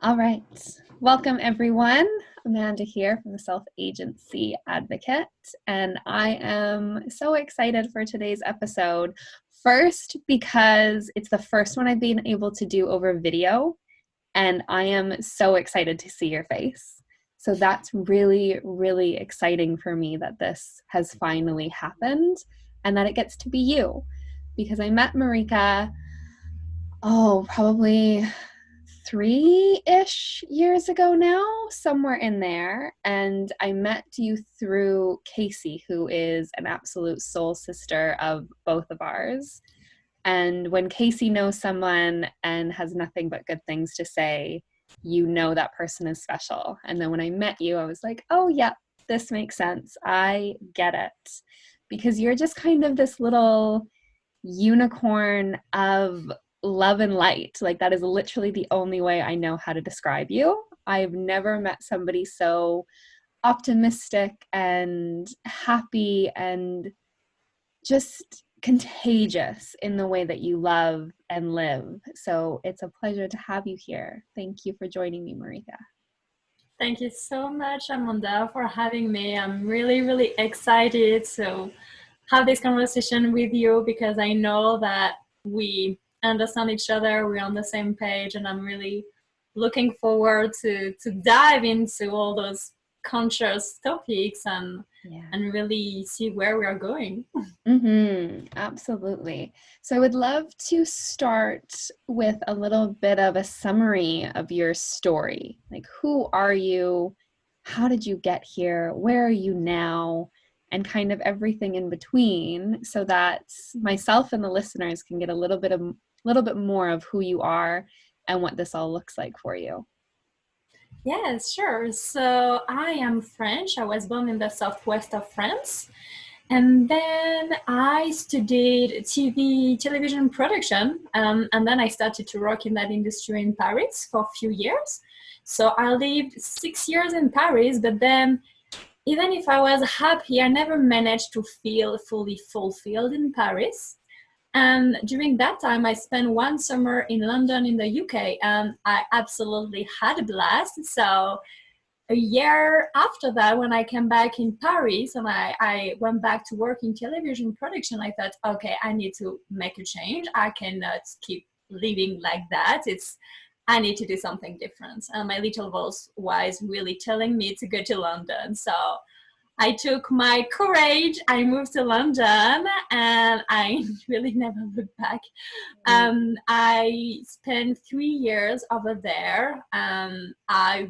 All right. Welcome, everyone. Amanda here from the Self-Agency Advocate, and I am so excited for today's episode. First, because it's the first one I've been able to do over video, and I am so excited to see your face. So that's really, really exciting for me that this has finally happened and that it gets to be you, because I met Marika, probably 3-ish years ago now, somewhere in there. And I met you through Casey, who is an absolute soul sister of both of ours. And when Casey knows someone and has nothing but good things to say, you know that person is special. And then when I met you, I was like, oh, yeah, this makes sense. I get it. Because you're just kind of this little unicorn of love and light. Like, that is literally the only way I know how to describe you. I've never met somebody so optimistic and happy and just contagious in the way that you love and live. So it's a pleasure to have you here. Thank you for joining me, Marika. Thank you so much, Amanda, for having me. I'm really, really excited to have this conversation with you because I know that we understand each other, we're on the same page, and I'm really looking forward to dive into all those conscious topics and really see where we are going. Absolutely. So I would love to start with a little bit of a summary of your story. Like, who are you? How did you get here? Where are you now? And kind of everything in between, so that myself and the listeners can get a little bit more of who you are and what this all looks like for you. Yes, sure. So I am French. I was born in the southwest of France. And then I studied television production, and then I started to work in that industry in Paris for a few years. So I lived 6 years in Paris, but then even if I was happy, I never managed to feel fully fulfilled in Paris. And during that time, I spent one summer in London in the UK, and I absolutely had a blast. So a year after that, when I came back in Paris and I went back to work in television production, I thought, okay, I need to make a change. I cannot keep living like that. I need to do something different. And my little voice was really telling me to go to London. So I took my courage, I moved to London, and I really never looked back. I spent 3 years over there. I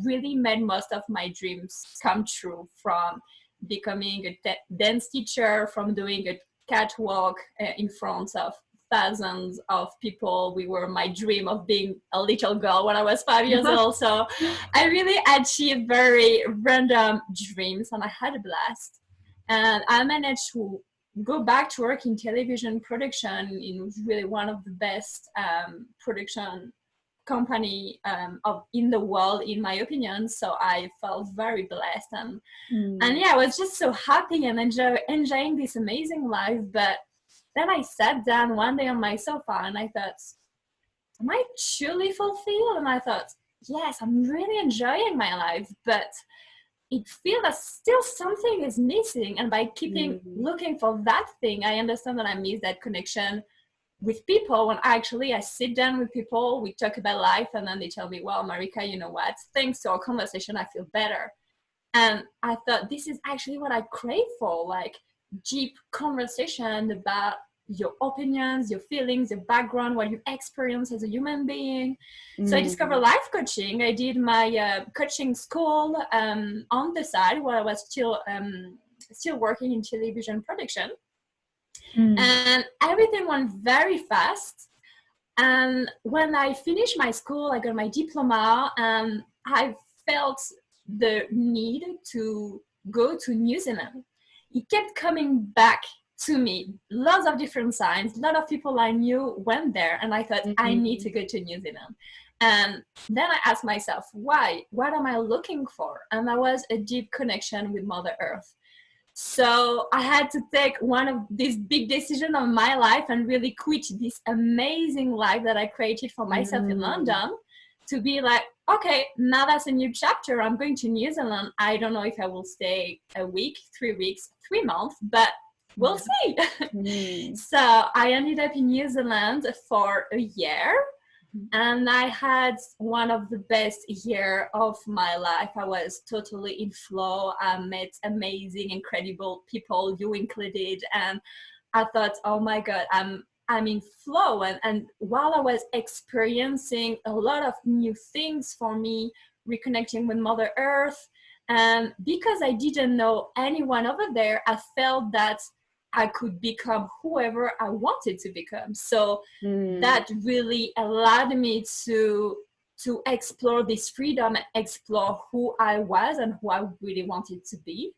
really made most of my dreams come true, from becoming a dance teacher, from doing a catwalk in front of thousands of people. We were my dream of being a little girl when I was 5 years old. So I really achieved very random dreams and I had a blast. And I managed to go back to work in television production in really one of the best production company in the world, in my opinion. So I felt very blessed and yeah, I was just so happy and enjoying this amazing life. But then I sat down one day on my sofa and I thought, am I truly fulfilled? And I thought, yes, I'm really enjoying my life, but it feels that still something is missing. And by keeping looking for that thing, I understand that I miss that connection with people. When I sit down with people, we talk about life, and then they tell me, well, Marika, you know what? Thanks to our conversation, I feel better. And I thought, this is actually what I crave for, like deep conversation about your opinions, your feelings, your background, what you experience as a human being. So I discovered life coaching. I did my coaching school on the side while I was still working in television production. And everything went very fast. And when I finished my school, I got my diploma, and I felt the need to go to New Zealand. It kept coming back to me, lots of different signs. A lot of people I knew went there, and I thought, I need to go to New Zealand. And then I asked myself, why? What am I looking for? And that was a deep connection with Mother Earth. So I had to take one of these big decisions of my life and really quit this amazing life that I created for myself in London to be like, okay, now that's a new chapter. I'm going to New Zealand. I don't know if I will stay a week, 3 weeks, 3 months, but we'll see. Mm. So I ended up in New Zealand for a year, and I had one of the best year of my life. I was totally in flow. I met amazing, incredible people, you included, and I thought, oh my God, I'm in flow. And while I was experiencing a lot of new things for me, reconnecting with Mother Earth, and because I didn't know anyone over there, I felt that I could become whoever I wanted to become. So Mm. that really allowed me to explore this freedom, explore who I was and who I really wanted to be.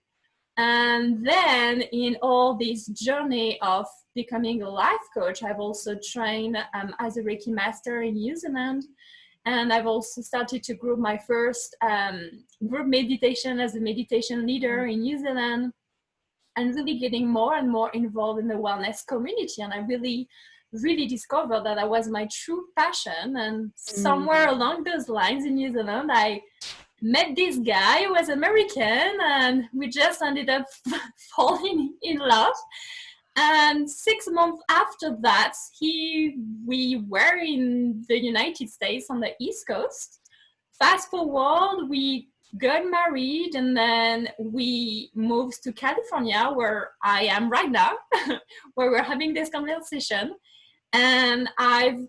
And then in all this journey of becoming a life coach, I've also trained as a Reiki master in New Zealand. And I've also started to group my first group meditation as a meditation leader in New Zealand, and really getting more and more involved in the wellness community. And I really discovered that that was my true passion. And somewhere Mm. along those lines in New Zealand, I met this guy who was American, and we just ended up falling in love. And 6 months after that, we were in the United States on the East Coast. Fast forward, we got married, and then we moved to California, where I am right now, where we're having this conversation. And I've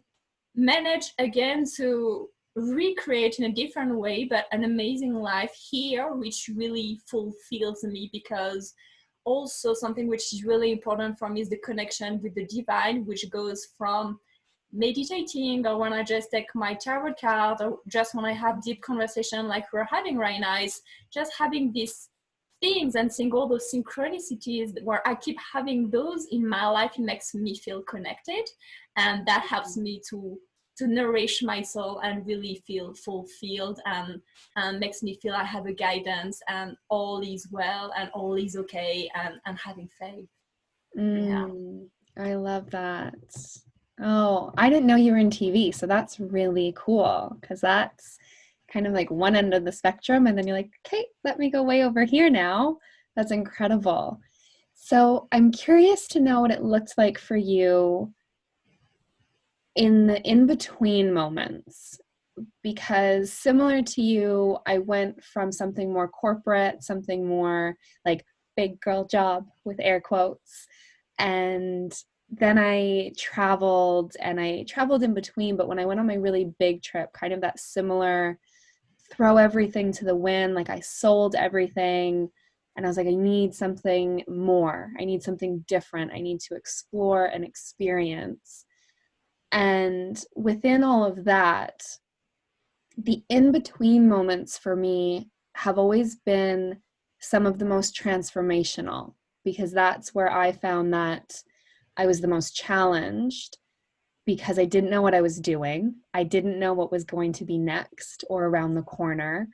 managed again to recreate in a different way, but an amazing life here, which really fulfills me, because also something which is really important for me is the connection with the divine, which goes from meditating, or when I just take my tarot card, or just when I have deep conversation like we're having right now, is just having these things and seeing all those synchronicities where I keep having those in my life. It makes me feel connected, and that helps me to nourish my soul and really feel fulfilled, and makes me feel I have a guidance and all is well and all is okay, and having faith. Yeah. Mm. I love that. Oh, I didn't know you were in TV, so that's really cool because that's kind of like one end of the spectrum, and then you're like, okay, let me go way over here now. That's incredible. So I'm curious to know what it looked like for you in the in-between moments, because similar to you, I went from something more corporate, something more like big girl job with air quotes, and then I traveled in between, but when I went on my really big trip, kind of that similar throw everything to the wind, like I sold everything and I was like, I need something more. I need something different. I need to explore and experience. And within all of that, the in between moments for me have always been some of the most transformational, because that's where I found that I was the most challenged, because I didn't know what I was doing. I didn't know what was going to be next or around the corner.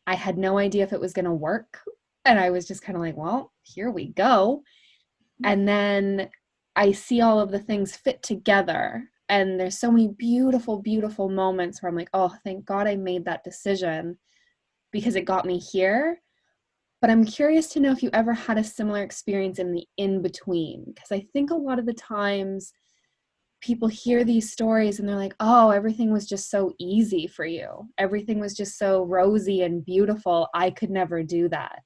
I had no idea if it was going to work. And I was just kind of like, well, here we go. And then I see all of the things fit together. And there's so many beautiful, beautiful moments where I'm like, oh, thank God I made that decision because it got me here. But I'm curious to know if you ever had a similar experience in the in between, because I think a lot of the times people hear these stories and they're like, oh, everything was just so easy for you. Everything was just so rosy and beautiful. I could never do that.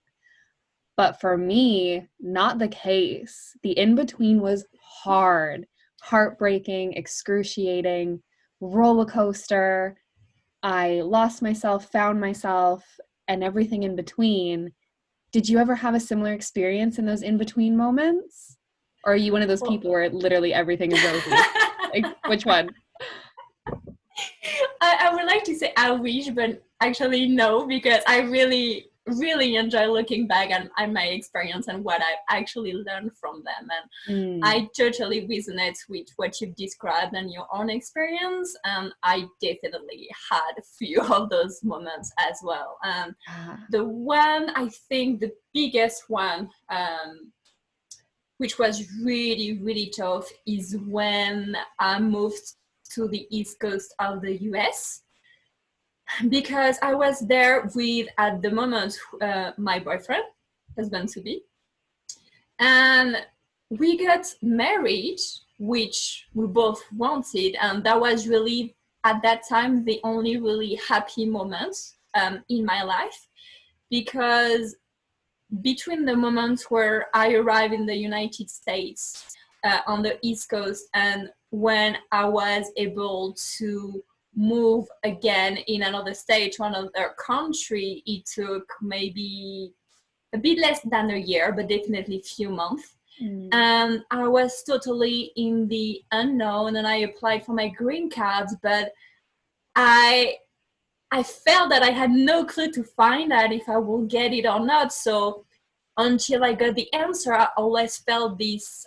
But for me, not the case. The in between was hard, heartbreaking, excruciating, roller coaster. I lost myself, found myself, and everything in between. Did you ever have a similar experience in those in between moments? Or are you one of those Well, people where literally everything is rosy? Like, which one? I would like to say I wish, but actually no, because I really enjoy looking back on my experience and what I actually learned from them. And Mm. I totally resonate with what you've described and your own experience. And I definitely had a few of those moments as well. And Ah. the one, I think the biggest one, which was really tough, is when I moved to the East Coast of the US. because I was there with, at the moment, my boyfriend, husband to be, and we got married, which we both wanted, and that was really, at that time, the only really happy moment in my life, because between the moment where I arrived in the United States on the East Coast and when I was able to move again in another state to another country, it took maybe a bit less than a year, but definitely a few months. And I was totally in the unknown, and I applied for my green card, but I I felt that I had no clue to find out if I will get it or not. So until I got the answer, I always felt this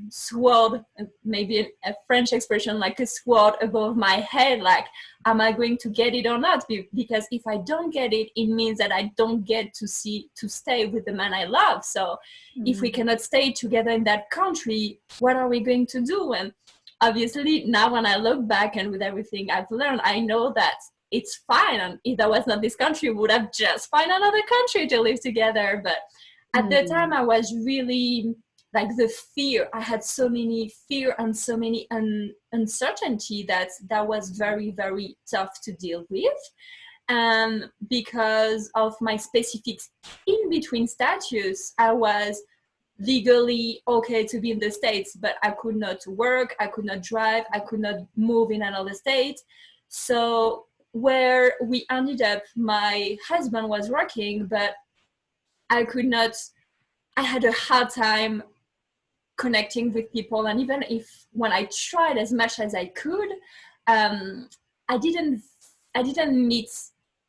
sword, maybe a French expression, like a sword above my head, like, am I going to get it or not? Because if I don't get it, it means that I don't get to stay with the man I love. So if we cannot stay together in that country, what are we going to do? And obviously now when I look back and with everything I've learned, I know that it's fine. And if that was not this country, we would have just find another country to live together. But at the time I was really like the fear. I had so many fear and so many uncertainty that was very, very tough to deal with. And because of my specific in between status, I was legally okay to be in the States, but I could not work, I could not drive, I could not move in another state. So where we ended up, my husband was working, but I could not, I had a hard time connecting with people. And even if when I tried as much as I could, um, I didn't, I didn't meet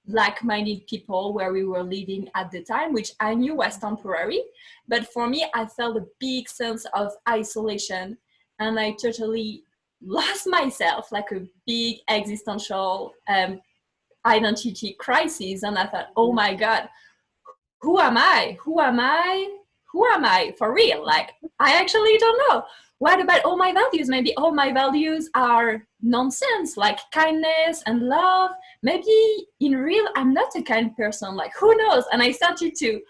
like-minded people where we were living at the time, which I knew was temporary. But for me, I felt a big sense of isolation, and I totally lost myself, like a big existential identity crisis. And I thought, oh my God, who am I? Who am I? Who am I for real? Like, I actually don't know. What about all my values? Maybe all my values are nonsense, like kindness and love. Maybe in real, I'm not a kind person. Like, who knows? And I started to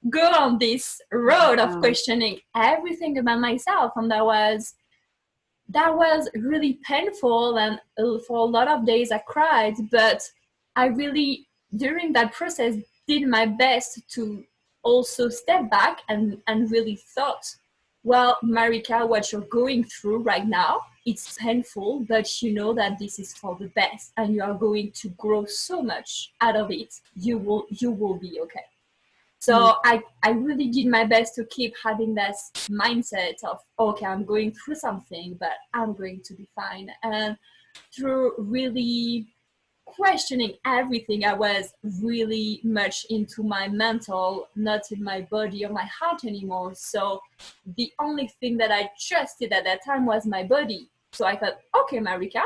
go on this road of questioning everything about myself, and that was really painful. And for a lot of days, I cried. But I really, during that process, did my best to also step back and really thought, well, Marika, what you're going through right now, it's painful, but you know that this is for the best, and you are going to grow so much out of it. You will be okay. So I really did my best to keep having this mindset of, okay, I'm going through something, but I'm going to be fine. And through really questioning everything, I was really much into my mental, not in my body or my heart anymore. So the only thing that I trusted at that time was my body. So I thought, okay, Marika,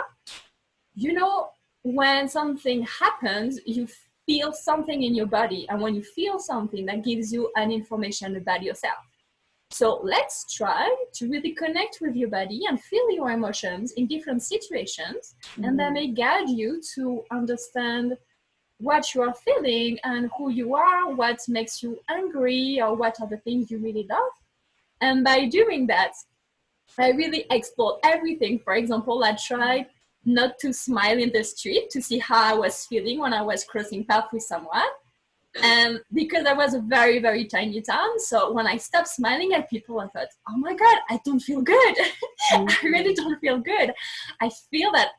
you know, when something happens, you feel something in your body. And when you feel something, that gives you an information about yourself. So let's try to really connect with your body and feel your emotions in different situations. And that may guide you to understand what you are feeling and who you are, what makes you angry, or what are the things you really love. And by doing that, I really explored everything. For example, I tried not to smile in the street to see how I was feeling when I was crossing paths with someone. And because I was a very, very tiny town, so when I stopped smiling at people, I thought, oh my God, I don't feel good. I really don't feel good. I feel that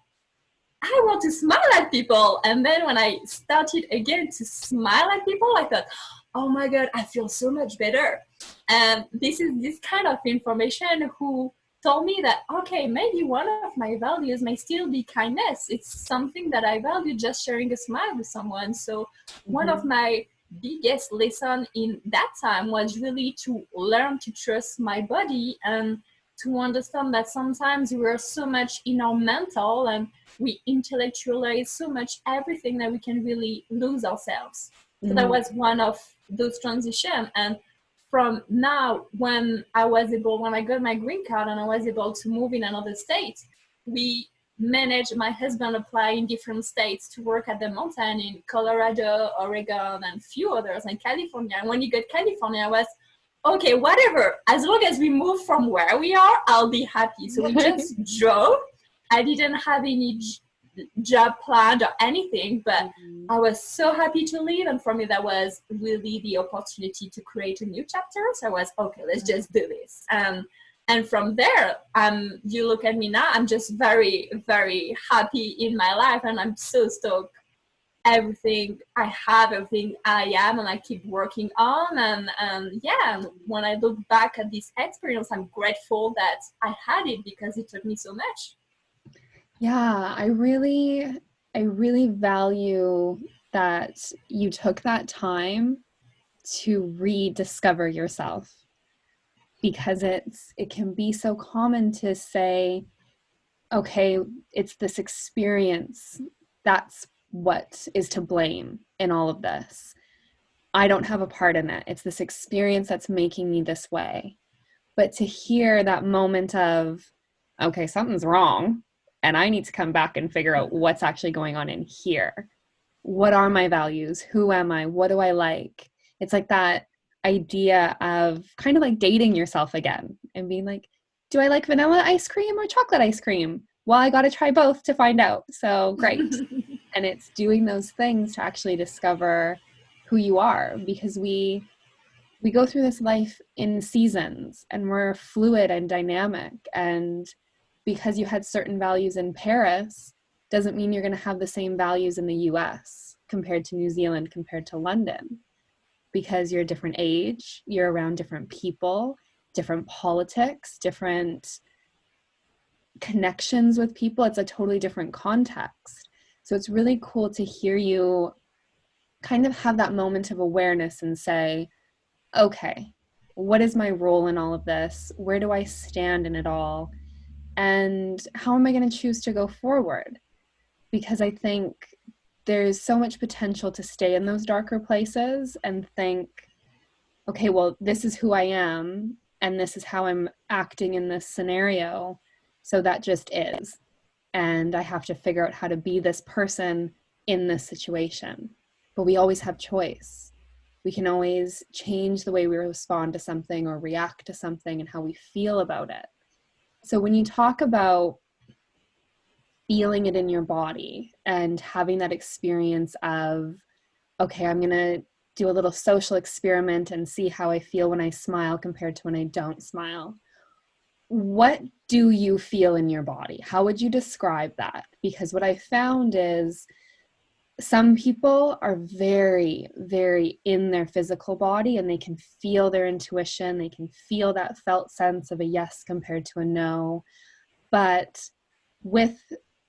I want to smile at people. And then when I started again to smile at people, I thought, oh my God, I feel so much better. And this is this kind of information who told me that, okay, maybe one of my values may still be kindness. It's something that I value, just sharing a smile with someone. So one of my biggest lesson in that time was really to learn to trust my body and to understand that sometimes we're so much in our mental and we intellectualize so much everything that we can really lose ourselves. So that was one of those transitions. And from now, when I got my green card and I was able to move in another state, we manage my husband apply in different states to work at the mountain in Colorado, Oregon, and few others, and California. And when you got California, I was, okay, whatever. As long as we move from where we are, I'll be happy. So we just drove. I didn't have any job planned or anything, but I was so happy to leave. And for me, that was really the opportunity to create a new chapter. So I was, okay, let's just do this. And from there, you look at me now, I'm just very, very happy in my life. And I'm so stoked. Everything I have, everything I am, and I keep working on. And yeah, when I look back at this experience, I'm grateful that I had it because it taught me so much. Yeah, I really value that you took that time to rediscover yourself, because it can be so common to say, okay, it's this experience that's what is to blame in all of this. I don't have a part in it. It's this experience that's making me this way. But to hear that moment of, okay, something's wrong, and I need to come back and figure out what's actually going on in here. What are my values? Who am I? What do I like? It's like that idea of kind of like dating yourself again and being like, do I like vanilla ice cream or chocolate ice cream? Well, I got to try both to find out. So great. And it's doing those things to actually discover who you are, because we go through this life in seasons and we're fluid and dynamic. And because you had certain values in Paris doesn't mean you're going to have the same values in the US compared to New Zealand, compared to London, because you're a different age, you're around different people, different politics, different connections with people. It's a totally different context. So it's really cool to hear you kind of have that moment of awareness and say, okay, what is my role in all of this? Where do I stand in it all? And how am I going to choose to go forward? Because I think there's so much potential to stay in those darker places and think, okay, well, this is who I am, and this is how I'm acting in this scenario. So that just is. And I have to figure out how to be this person in this situation. But we always have choice. We can always change the way we respond to something or react to something and how we feel about it. So when you talk about feeling it in your body and having that experience of, okay, I'm going to do a little social experiment and see how I feel when I smile compared to when I don't smile. What do you feel in your body? How would you describe that? Because what I found is some people are very, very in their physical body and they can feel their intuition. They can feel that felt sense of a yes compared to a no. But with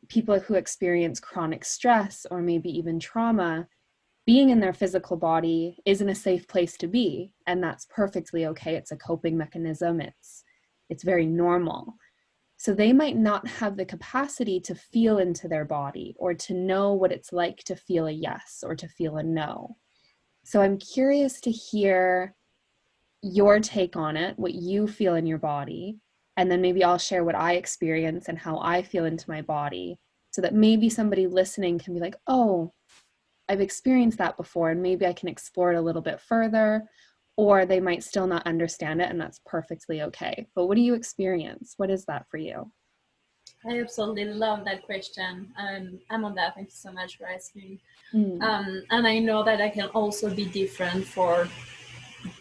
people who experience chronic stress or maybe even trauma, being in their physical body isn't a safe place to be. And that's perfectly okay. It's a coping mechanism. It's very normal. So they might not have the capacity to feel into their body or to know what it's like to feel a yes or to feel a no. So I'm curious to hear your take on it, what you feel in your body, and then maybe I'll share what I experience and how I feel into my body, so that maybe somebody listening can be like, oh, I've experienced that before, and maybe I can explore it a little bit further, or they might still not understand it, and that's perfectly okay. But what do you experience? What is that for you? I absolutely love that question. I'm on that. Thank you so much for asking. Mm. And I know that I can also be different for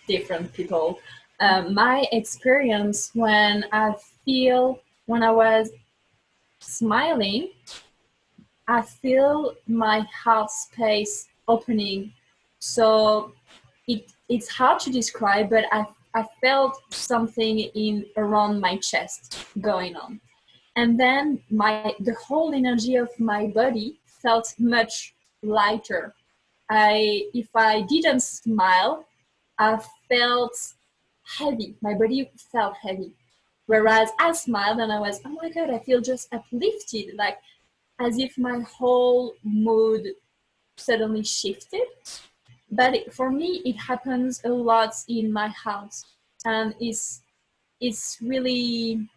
different people. My experience when I was smiling, I feel my heart space opening. So it's hard to describe, but I felt something in around my chest going on. And then the whole energy of my body felt much lighter. If I didn't smile, I felt heavy. My body felt heavy. Whereas I smiled and I was, oh my God, I feel just uplifted, like as if my whole mood suddenly shifted. But for me, it happens a lot in my house, and it's really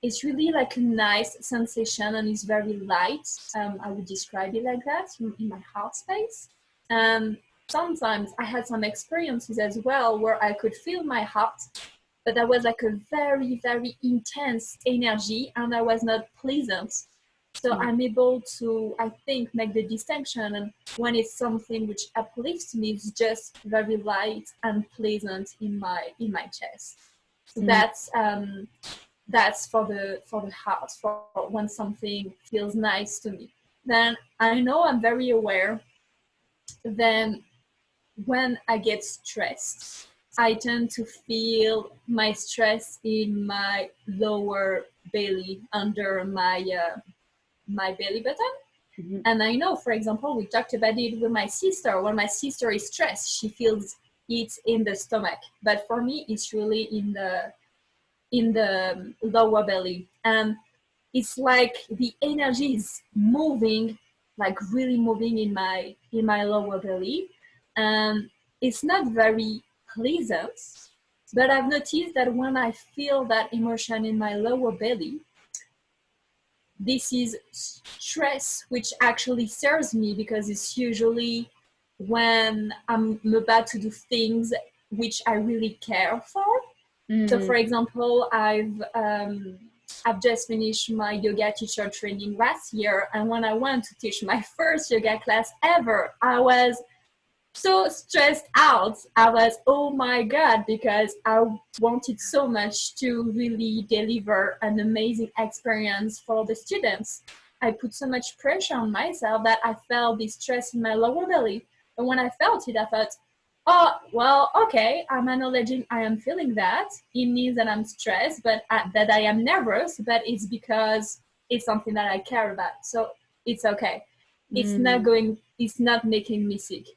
it's really like a nice sensation, and it's very light. I would describe it like that in my heart space. And sometimes I had some experiences as well where I could feel my heart, but that was like a very, very intense energy, and that was not pleasant. So Mm. I'm able to, I think, make the distinction. And when it's something which uplifts me, it's just very light and pleasant in my chest. So Mm. that's for the heart, for when something feels nice to me. Then I know I'm very aware. Then when I get stressed, I tend to feel my stress in my lower belly, under my belly button. Mhm. And I know, for example, we talked about it with my sister. When my sister is stressed, she feels it in the stomach. But for me, it's really in the lower belly. And it's like the energy is moving, like really moving in my lower belly. And it's not very pleasant. But I've noticed that when I feel that emotion in my lower belly, this is stress which actually serves me, because it's usually when I'm about to do things which I really care for. So, Mm. for example, I've just finished my yoga teacher training last year, and when I went to teach my first yoga class ever, I was so stressed out. I was, oh my God, because I wanted so much to really deliver an amazing experience for the students. I put so much pressure on myself that I felt this stress in my lower belly. And when I felt it, I thought, oh, well, okay, I'm acknowledging I am feeling that. It means that I'm stressed, but that I am nervous, but it's because it's something that I care about. So it's okay. Mm. It's not making me sick.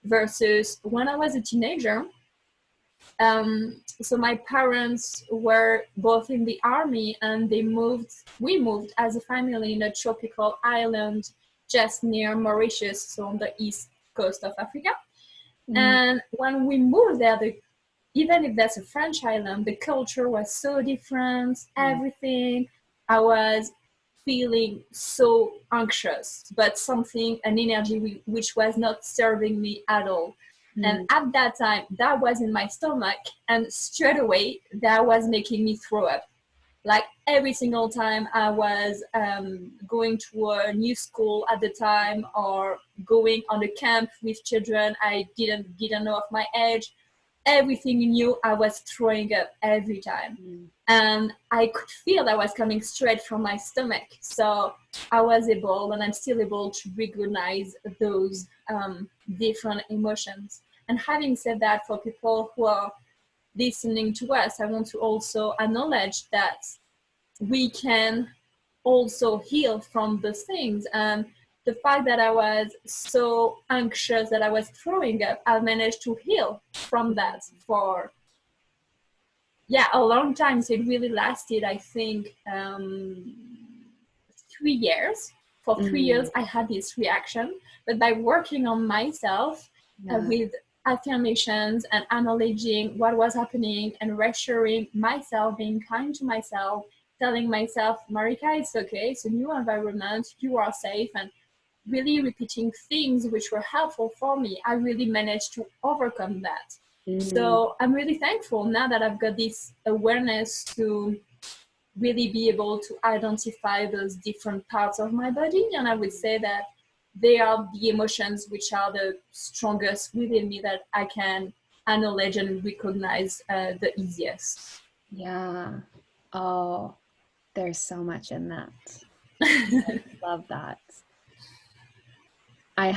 Versus when I was a teenager, so my parents were both in the army, and we moved as a family in a tropical island just near Mauritius, so on the east coast of Africa. Mm. And when we moved there, even if that's a French island, the culture was so different, Mm. everything. I was feeling so anxious, but an energy which was not serving me at all. And Mm. at that time, that was in my stomach, and straight away, that was making me throw up. Like every single time I was going to a new school at the time, or going on a camp with children I didn't know of my age, everything new, I was throwing up every time. Mm. And I could feel that was coming straight from my stomach. So I was able, and I'm still able, to recognize those different emotions. And having said that, for people who are listening to us, I want to also acknowledge that we can also heal from those things. And the fact that I was so anxious that I was throwing up, I managed to heal from that for a long time. So it really lasted, I think, 3 years. For 3 years, Mm. I had this reaction, but by working on myself Yeah. with affirmations and acknowledging what was happening and reassuring myself, being kind to myself, telling myself, Marika, it's okay, it's a new environment, you are safe, and really repeating things which were helpful for me, I really managed to overcome that. Mm. So I'm really thankful now that I've got this awareness to really be able to identify those different parts of my body. And I would say that they are the emotions which are the strongest within me, that I can acknowledge and recognize the easiest. Yeah. Oh, there's so much in that. Love that. I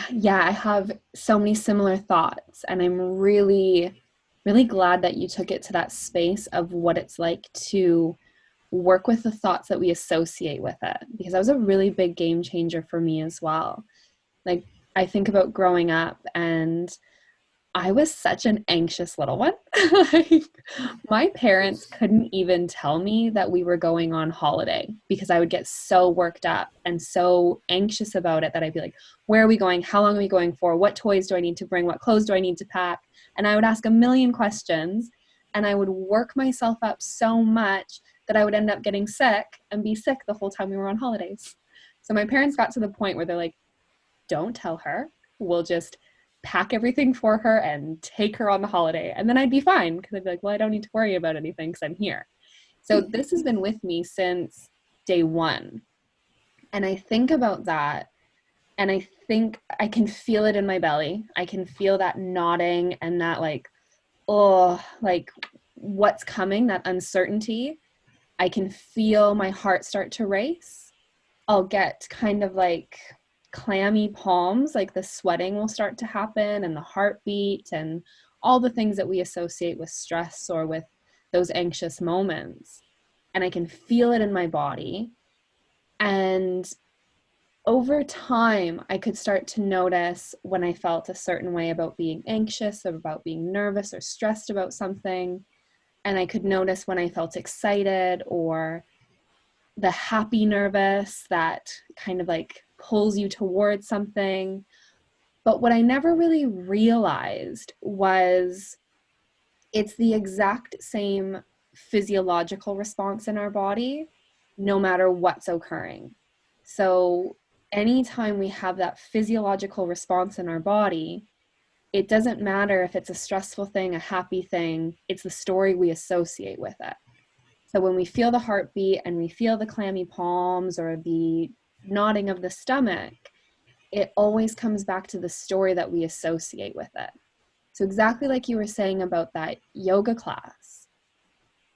have so many similar thoughts, and I'm really, really glad that you took it to that space of what it's like to work with the thoughts that we associate with it, because that was a really big game changer for me as well. Like, I think about growing up, and I was such an anxious little one. Like, my parents couldn't even tell me that we were going on holiday because I would get so worked up and so anxious about it that I'd be like, where are we going? How long are we going for? What toys do I need to bring? What clothes do I need to pack? And I would ask a million questions, and I would work myself up so much that I would end up getting sick and be sick the whole time we were on holidays. So my parents got to the point where they're like, don't tell her. We'll just pack everything for her and take her on the holiday. And then I'd be fine because I'd be like, well, I don't need to worry about anything because I'm here. So this has been with me since day one. And I think about that and I think I can feel it in my belly. I can feel that nodding and that like, oh, like what's coming, that uncertainty. I can feel my heart start to race. I'll get kind of like clammy palms, like the sweating will start to happen and the heartbeat and all the things that we associate with stress or with those anxious moments. And I can feel it in my body. And over time, I could start to notice when I felt a certain way about being anxious or about being nervous or stressed about something. And I could notice when I felt excited or the happy nervous that kind of like pulls you towards something. But what I never really realized was it's the exact same physiological response in our body, no matter what's occurring. So anytime we have that physiological response in our body, it doesn't matter if it's a stressful thing, a happy thing, it's the story we associate with it. So when we feel the heartbeat and we feel the clammy palms or the nodding of the stomach, it always comes back to the story that we associate with it. So exactly like you were saying about that yoga class,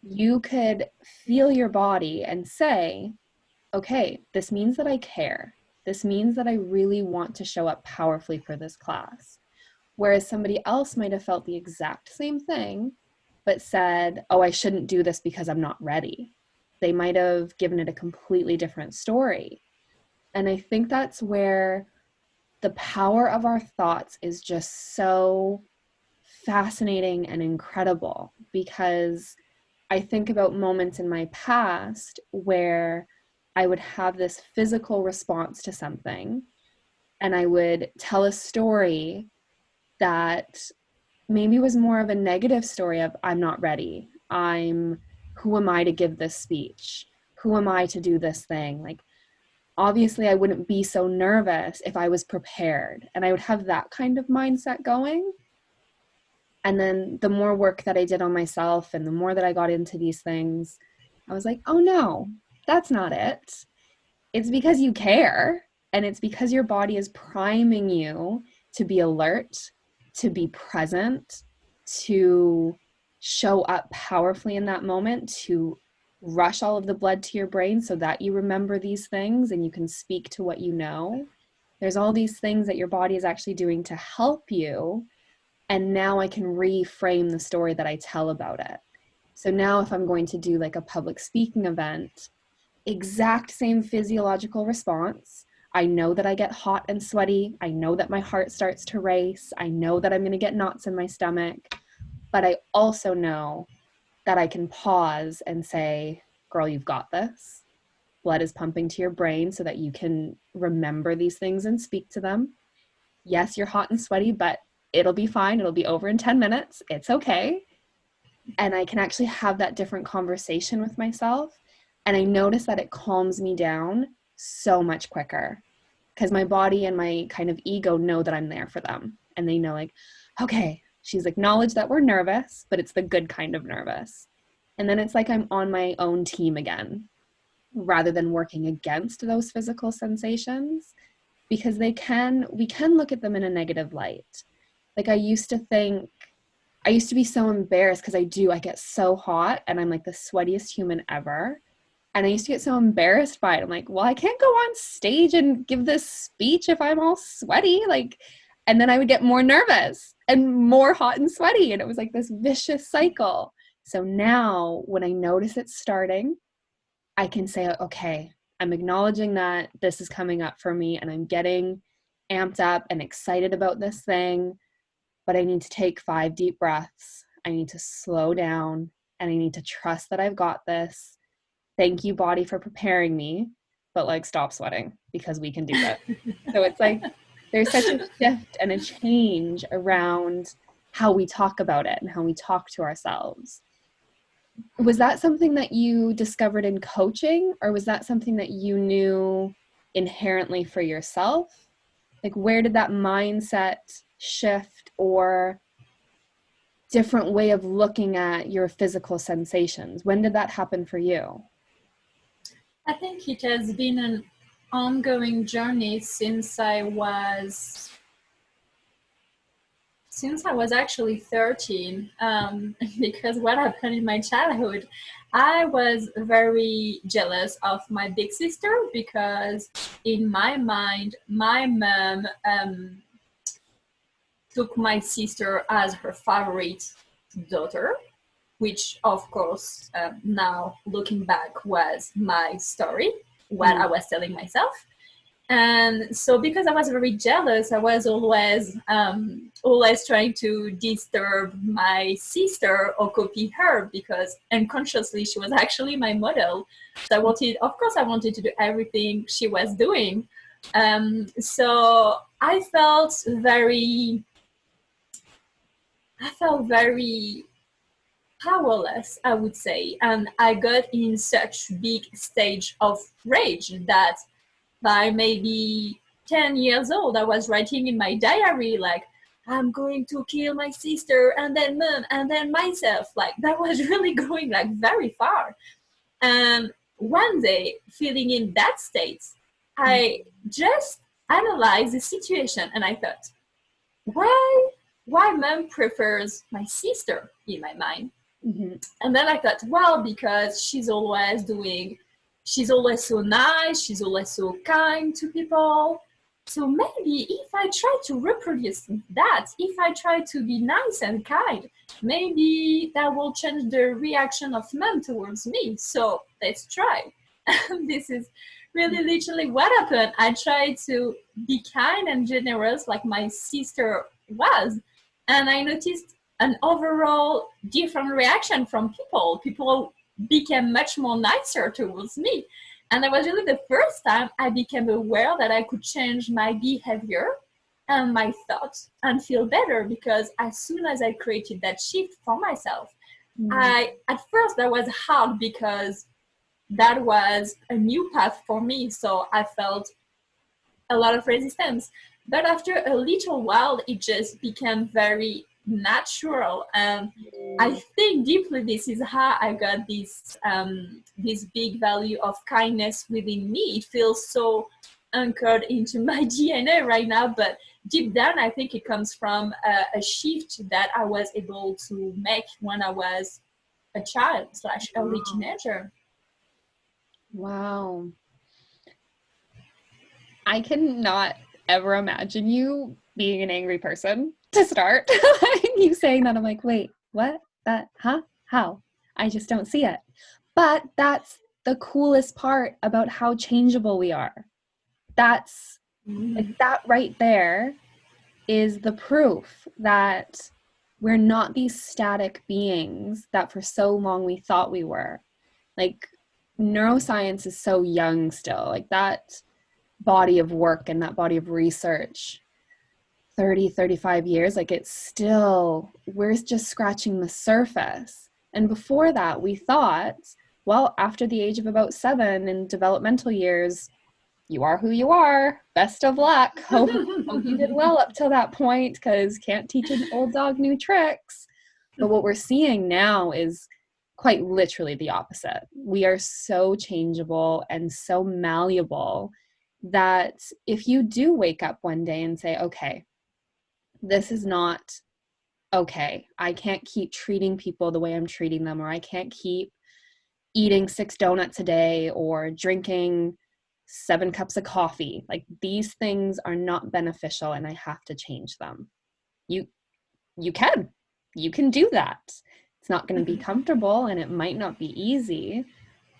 you could feel your body and say, okay, this means that I care. This means that I really want to show up powerfully for this class. Whereas somebody else might have felt the exact same thing, but said, oh, I shouldn't do this because I'm not ready. They might have given it a completely different story. And I think that's where the power of our thoughts is just so fascinating and incredible, because I think about moments in my past where I would have this physical response to something and I would tell a story that maybe was more of a negative story of I'm not ready. Who am I to give this speech? Who am I to do this thing? Like, obviously I wouldn't be so nervous if I was prepared, and I would have that kind of mindset going. And then the more work that I did on myself and the more that I got into these things, I was like, oh no, that's not it. It's because you care, and it's because your body is priming you to be alert, to be present, to show up powerfully in that moment, to rush all of the blood to your brain so that you remember these things and you can speak to what you know. There's all these things that your body is actually doing to help you. And now I can reframe the story that I tell about it. So now if I'm going to do like a public speaking event, exact same physiological response. I know that I get hot and sweaty. I know that my heart starts to race. I know that I'm going to get knots in my stomach. But I also know that I can pause and say, girl, you've got this. Blood is pumping to your brain so that you can remember these things and speak to them. Yes, you're hot and sweaty, but it'll be fine. It'll be over in 10 minutes. It's okay. And I can actually have that different conversation with myself. And I notice that it calms me down so much quicker because my body and my kind of ego know that I'm there for them. And they know, like, okay, she's acknowledged that we're nervous, but it's the good kind of nervous. And then it's like I'm on my own team again, rather than working against those physical sensations, because we can look at them in a negative light. Like I used to be so embarrassed because I get so hot and I'm like the sweatiest human ever. And I used to get so embarrassed by it. I'm like, well, I can't go on stage and give this speech if I'm all sweaty. Like, and then I would get more nervous and more hot and sweaty. And it was like this vicious cycle. So now when I notice it starting, I can say, okay, I'm acknowledging that this is coming up for me and I'm getting amped up and excited about this thing, but I need to take 5 deep breaths. I need to slow down and I need to trust that I've got this. Thank you, body, for preparing me, but like stop sweating because we can do this. So it's like there's such a shift and a change around how we talk about it and how we talk to ourselves. Was that something that you discovered in coaching, or was that something that you knew inherently for yourself? Like, where did that mindset shift or different way of looking at your physical sensations? When did that happen for you? I think it has been an ongoing journey since I was actually 13, because what happened in my childhood, I was very jealous of my big sister because, in my mind, my mom took my sister as her favorite daughter, which, of course, now looking back, was my story, what I Mm. was telling myself. And so, because I was very jealous, I was always trying to disturb my sister or copy her, because unconsciously she was actually my model. So of course, I wanted to do everything she was doing. So I felt very powerless, I would say, and I got in such big stage of rage that by maybe 10 years old, I was writing in my diary, like, I'm going to kill my sister and then mom and then myself. Like, that was really going like very far. And one day, feeling in that state, I just analyzed the situation and I thought, why why mom prefers my sister in my mind? Mhm. And then I thought, well, because she's always so nice, she's always so kind to people. So maybe if I try to reproduce that, if I try to be nice and kind, maybe that will change the reaction of men towards me. So let's try. This is really literally what happened. I tried to be kind and generous like my sister was, and I noticed an overall different reaction from people. People became much more nicer towards me. And that was really the first time I became aware that I could change my behavior and my thoughts and feel better, because as soon as I created that shift for myself, Mm. I at first that was hard because that was a new path for me. So I felt a lot of resistance. But after a little while, it just became very natural. And I Mm. think deeply this is how I got this big value of kindness within me. It feels so anchored into my DNA right now, but deep down, I think it comes from a shift that I was able to make when I was a child slash early Wow. teenager. Wow. I cannot ever imagine you being an angry person to start. You saying that, I'm like, wait, what? That, huh? How? I just don't see it. But that's the coolest part about how changeable we are. That's like Mm. that right there is the proof that we're not these static beings that for so long we thought we were. Like, neuroscience is so young still. Like, that body of work and that body of research, 30, 35 years, like, it's still, we're just scratching the surface. And before that, we thought, well, after the age of about 7 in developmental years, you are who you are. Best of luck. Hope you did well up till that point, because can't teach an old dog new tricks. But what we're seeing now is quite literally the opposite. We are so changeable and so malleable that if you do wake up one day and say, okay, this is not okay, I can't keep treating people the way I'm treating them, or I can't keep eating 6 donuts a day or drinking 7 cups of coffee. Like, these things are not beneficial and I have to change them. You you can. You can do that. It's not going to be comfortable and it might not be easy,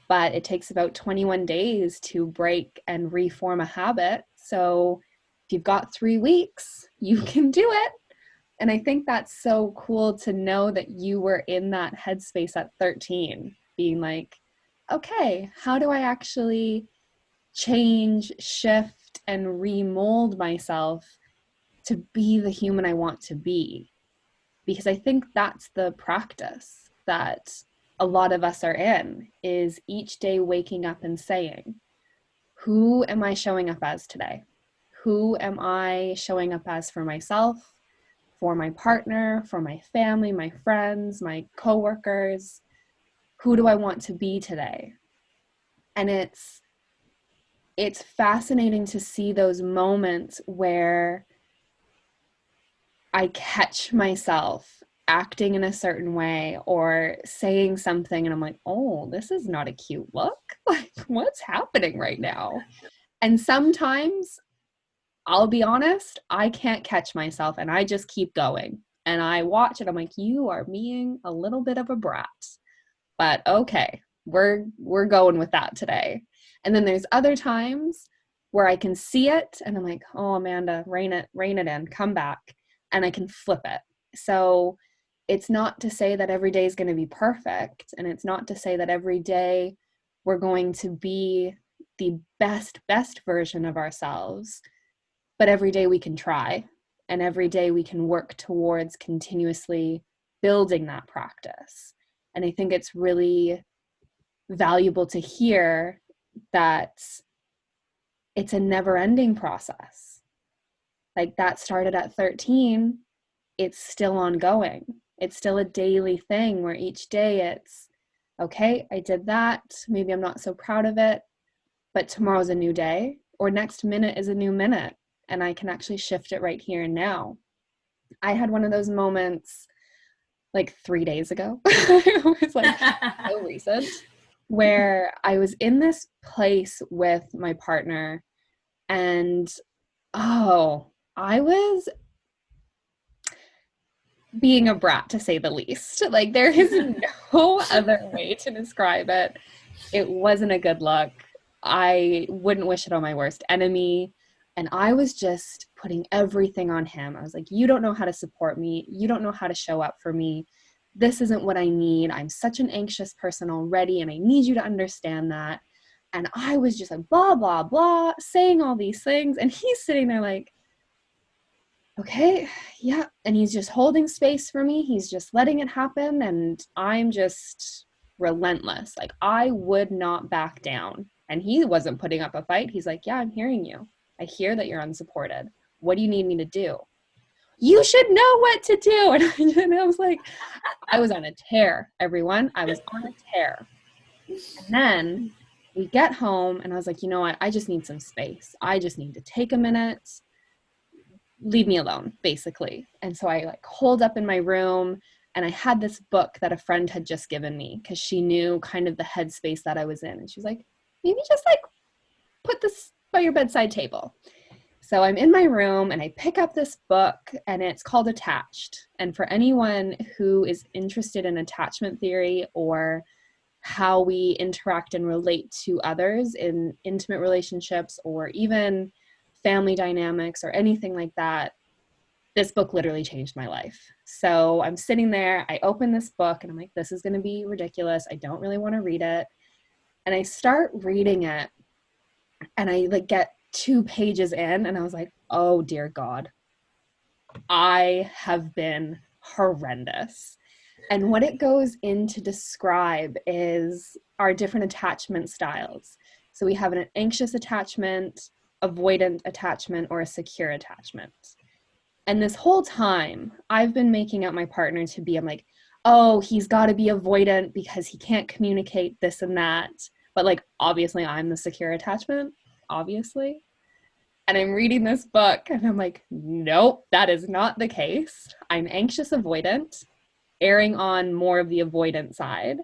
but it takes about 21 days to break and reform a habit. So if you've got 3 weeks, you can do it. And I think that's so cool to know that you were in that headspace at 13, being like, okay, how do I actually change, shift, and remold myself to be the human I want to be? Because I think that's the practice that a lot of us are in, is each day waking up and saying, who am I showing up as today? Who am I showing up as for myself, for my partner, for my family, my friends, my coworkers? Who do I want to be today? And it's fascinating to see those moments where I catch myself acting in a certain way or saying something and I'm like, oh, this is not a cute look. Like, what's happening right now? And sometimes, I'll be honest, I can't catch myself and I just keep going. And I watch it, I'm like, you are being a little bit of a brat. But okay, we're going with that today. And then there's other times where I can see it and I'm like, oh, Amanda, rein it in, come back, and I can flip it. So it's not to say that every day is going to be perfect, and it's not to say that every day we're going to be the best version of ourselves, but every day we can try, and every day we can work towards continuously building that practice. And I think it's really valuable to hear that it's a never-ending process. Like, that started at 13, it's still ongoing. It's still a daily thing where each day it's, okay, I did that. Maybe I'm not so proud of it, but tomorrow's a new day, or next minute is a new minute, and I can actually shift it right here and now. I had one of those moments like 3 days ago. It was like so recent, where I was in this place with my partner, and oh, I was being a brat, to say the least. Like, there is no other way to describe it. It wasn't a good look. I wouldn't wish it on my worst enemy. And I was just putting everything on him. I was like, you don't know how to support me. You don't know how to show up for me. This isn't what I need. I'm such an anxious person already, and I need you to understand that. And I was just like, blah, blah, blah, saying all these things. And he's sitting there like, okay, yeah. And he's just holding space for me. He's just letting it happen. And I'm just relentless. Like, I would not back down. And he wasn't putting up a fight. He's like, yeah, I'm hearing you. I hear that you're unsupported. What do you need me to do? You should know what to do. And I was like, I was on a tear, everyone. I was on a tear. And then we get home and I was like, you know what? I just need some space. I just need to take a minute, leave me alone, basically. And so I like holed up in my room, and I had this book that a friend had just given me because she knew kind of the headspace that I was in. And she was like, maybe just like put this by your bedside table. So I'm in my room and I pick up this book, and it's called Attached. And for anyone who is interested in attachment theory or how we interact and relate to others in intimate relationships or even family dynamics or anything like that, this book literally changed my life. So I'm sitting there, I open this book and I'm like, this is going to be ridiculous. I don't really want to read it. And I start reading it, and I like get 2 pages in and I was like, oh dear God, I have been horrendous. And what it goes in to describe is our different attachment styles. So we have an anxious attachment, avoidant attachment, or a secure attachment. And this whole time, I've been making out my partner to be, I'm like, oh, he's got to be avoidant because he can't communicate this and that. But like, obviously, I'm the secure attachment, obviously. And I'm reading this book and I'm like, nope, that is not the case. I'm anxious avoidant, erring on more of the avoidant side.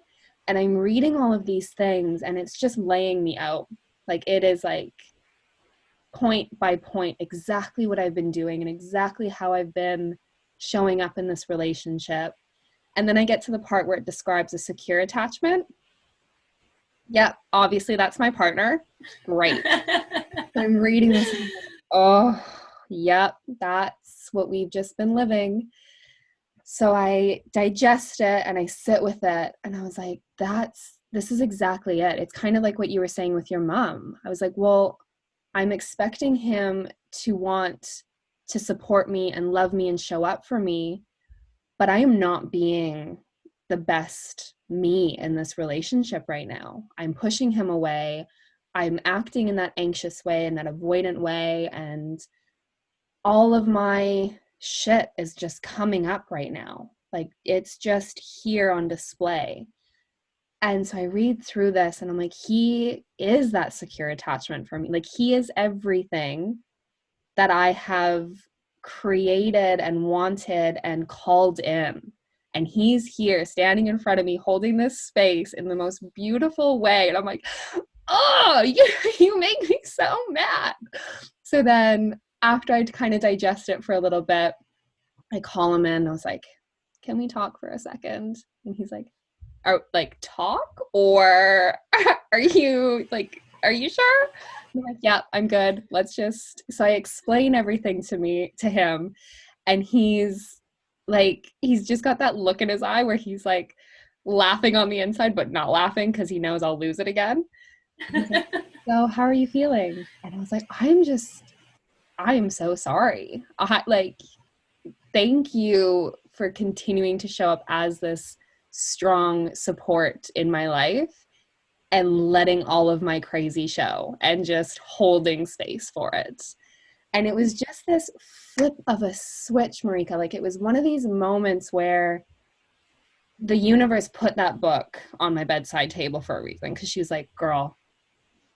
And I'm reading all of these things and it's just laying me out. Like, it is like point by point exactly what I've been doing and exactly how I've been showing up in this relationship. And then I get to the part where it describes a secure attachment. Yeah, obviously that's my partner. Great. So I'm reading this and I'm like, oh, yep, that's what we've just been living. So I digest it and I sit with it and I was like, this is exactly it. It's kind of like what you were saying with your mom. I was like, well, I'm expecting him to want to support me and love me and show up for me, but I am not being the best me in this relationship right now. I'm pushing him away. I'm acting in that anxious way and that avoidant way. And all of my shit is just coming up right now. Like it's just here on display. And so I read through this and I'm like, he is that secure attachment for me. Like he is everything that I have created and wanted and called in. And he's here standing in front of me, holding this space in the most beautiful way. And I'm like, oh, you make me so mad. So then after I'd kind of digest it for a little bit, I call him in. I was like, can we talk for a second? And he's like, talk? Or are you sure? I'm like, yeah, I'm good. So I explain everything to him. And he's just got that look in his eye where he's like laughing on the inside, but not laughing because he knows I'll lose it again. He's like, so how are you feeling? And I was like, I am so sorry. Thank you for continuing to show up as this strong support in my life and letting all of my crazy show and just holding space for it. And it was just this flip of a switch, Marika. Like it was one of these moments where the universe put that book on my bedside table for a reason, because she was like, girl,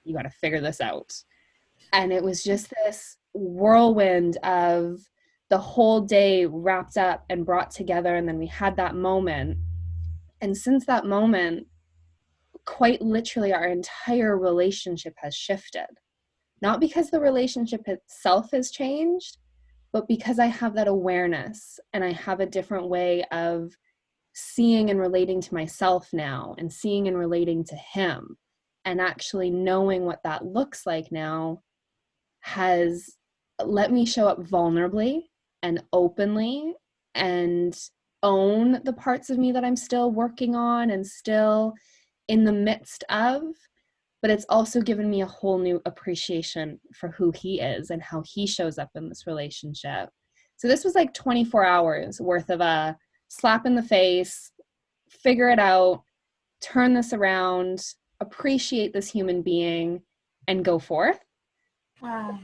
you got to figure this out. And it was just this whirlwind of the whole day wrapped up and brought together. And then we had that moment. And since that moment, quite literally, our entire relationship has shifted. Not because the relationship itself has changed, but because I have that awareness and I have a different way of seeing and relating to myself now, and seeing and relating to him, and actually knowing what that looks like now has let me show up vulnerably and openly and own the parts of me that I'm still working on and still in the midst of. But it's also given me a whole new appreciation for who he is and how he shows up in this relationship. So this was like 24 hours worth of a slap in the face, figure it out, turn this around, appreciate this human being, and go forth. Wow.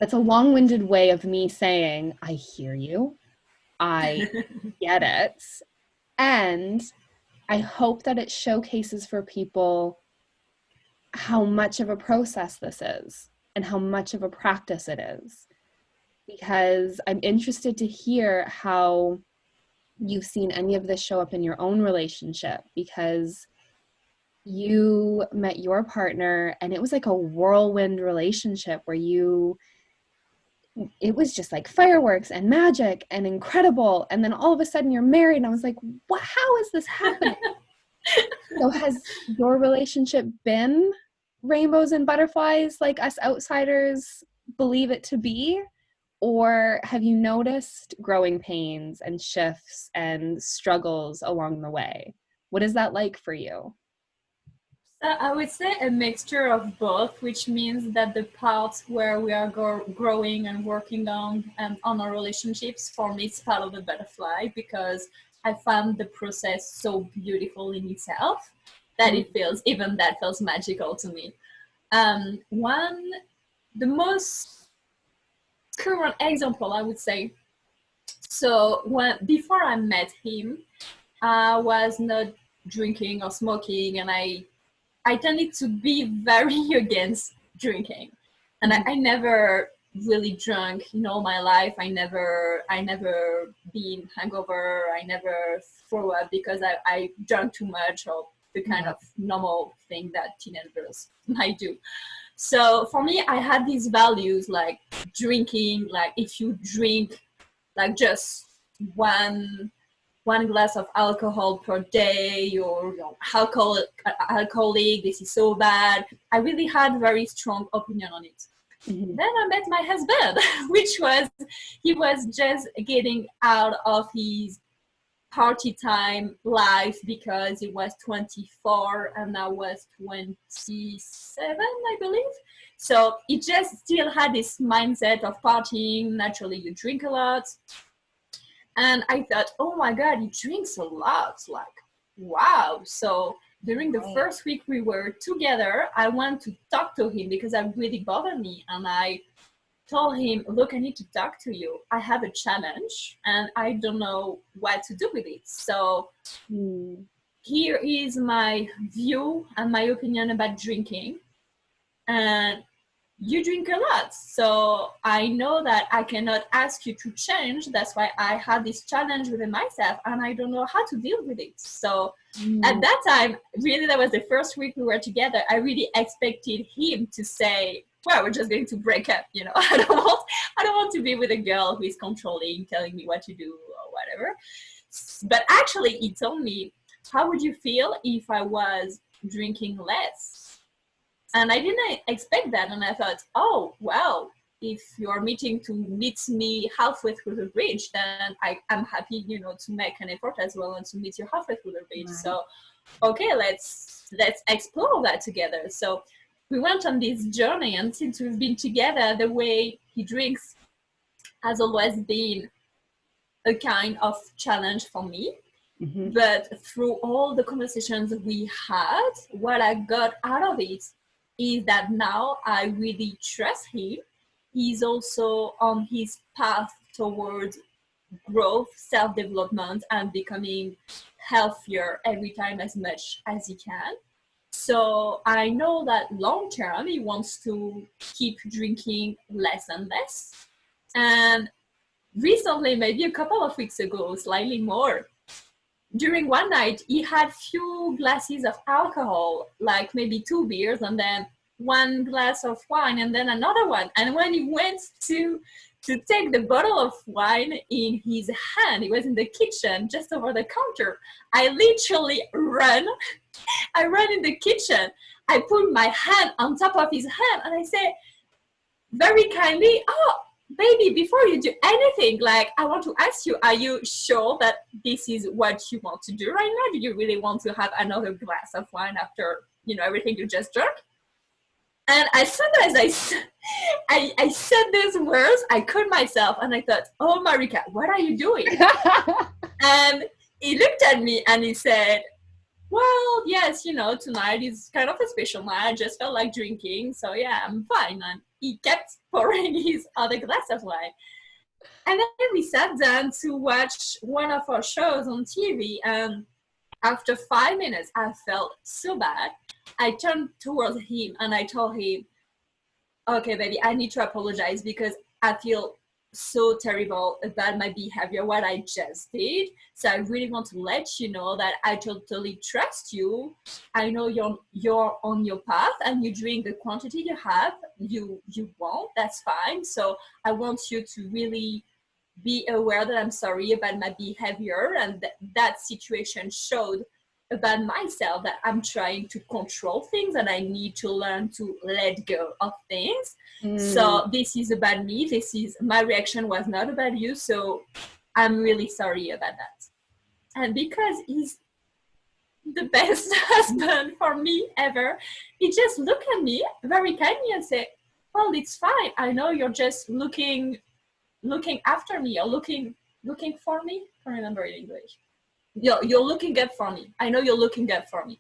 That's a long-winded way of me saying, I hear you, I get it, and I hope that it showcases for people how much of a process this is and how much of a practice it is, because I'm interested to hear how you've seen any of this show up in your own relationship, because you met your partner and it was like a whirlwind relationship where it was just like fireworks and magic and incredible, and then all of a sudden you're married, and I was like, what, how is this happening? So has your relationship been rainbows and butterflies like us outsiders believe it to be? Or have you noticed growing pains and shifts and struggles along the way? What is that like for you? So I would say a mixture of both, which means that the parts where we are growing and working on our relationships, for me, it's part of the butterfly, because I found the process so beautiful in itself that that feels magical to me. The most current example, I would say. So before I met him, I was not drinking or smoking, and I tended to be very against drinking, and I never really drunk in all my life. I never been hangover. I never throw up because I drank too much, or the kind of normal thing that teenagers might do. So for me, I had these values like drinking, like if you drink like just one glass of alcohol per day, or alcoholic, this is so bad. I really had a very strong opinion on it. Mm-hmm. Then I met my husband, he was just getting out of his party time life, because he was 24 and I was 27, I believe. So he just still had this mindset of partying. Naturally, you drink a lot. And I thought, oh my God, he drinks a lot. Like, wow. So during the Right. first week we were together, I went to talk to him because that really bothered me. And I told him, look, I need to talk to you. I have a challenge and I don't know what to do with it. So Mm. here is my view and my opinion about drinking. And you drink a lot. So I know that I cannot ask you to change. That's why I had this challenge within myself and I don't know how to deal with it. So at Mm. that time, really, that was the first week we were together. I really expected him to say, well, we're just going to break up. You know, I don't want to be with a girl who is controlling, telling me what to do or whatever. But actually, he told me, how would you feel if I was drinking less? And I didn't expect that. And I thought, oh, well, if you're meeting to meet me halfway through the bridge, then I'm happy, you know, to make an effort as well and to meet you halfway through the bridge. Right. So, okay, let's explore that together. So we went on this journey, and since we've been together, the way he drinks has always been a kind of challenge for me. Hmm. But through all the conversations we had, what I got out of it is that now I really trust him. He's also on his path towards growth, self development, and becoming healthier every time as much as he can. So I know that long term he wants to keep drinking less and less. And recently, maybe a couple of weeks ago, slightly more, during one night he had few glasses of alcohol, like maybe two beers and then one glass of wine and then another one. And when he went to take the bottle of wine in his hand, he was in the kitchen just over the counter. I literally ran in the kitchen. I put my hand on top of his hand and I said very kindly, oh, baby, before you do anything, like, I want to ask you, are you sure that this is what you want to do right now? Do you really want to have another glass of wine after, you know, everything you just drank? And as soon as I said these words, I caught myself and I thought, oh, Marika, what are you doing? And he looked at me and he said, well, yes, you know, tonight is kind of a special night. I just felt like drinking. So, yeah, I'm fine. And he kept pouring his other glass of wine. And then we sat down to watch one of our shows on TV. And after 5 minutes, I felt so bad. I turned towards him and I told him, okay, baby, I need to apologize because I feel so terrible about my behavior, what I just did. So I really want to let you know that I totally trust you. I know you're on your path and you drink the quantity you have, you want, that's fine. So I want you to really be aware that I'm sorry about my behavior and that situation showed about myself that I'm trying to control things and I need to learn to let go of things. Mm. So this is about me. This is my reaction was not about you. So I'm really sorry about that. And because he's the best husband for me ever, he just looked at me very kindly and said, well, it's fine. I know you're just looking after me or looking for me. I can't remember in English. You're looking up for me. I know you're looking up for me.